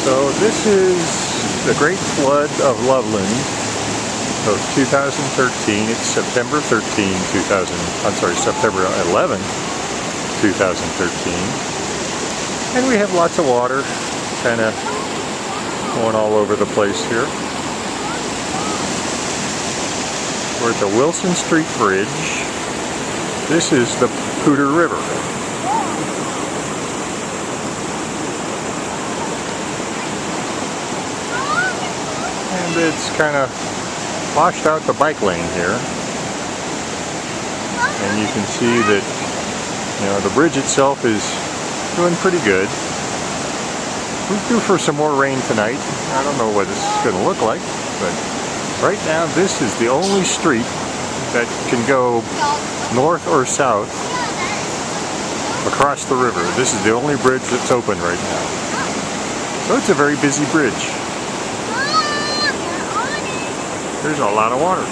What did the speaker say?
So this is the Great Flood of Loveland of 2013. It's September 11, 2013. And we have lots of water kind of going all over the place here. We're at the Wilson Street Bridge. This is the Poudre River. And it's kind of washed out the bike lane here. And you can see that, the bridge itself is doing pretty good. We're due for some more rain tonight. I don't know what it's going to look like, but right now this is the only street that can go north or south across the river. This is the only bridge that's open right now. So it's a very busy bridge. There's a lot of water.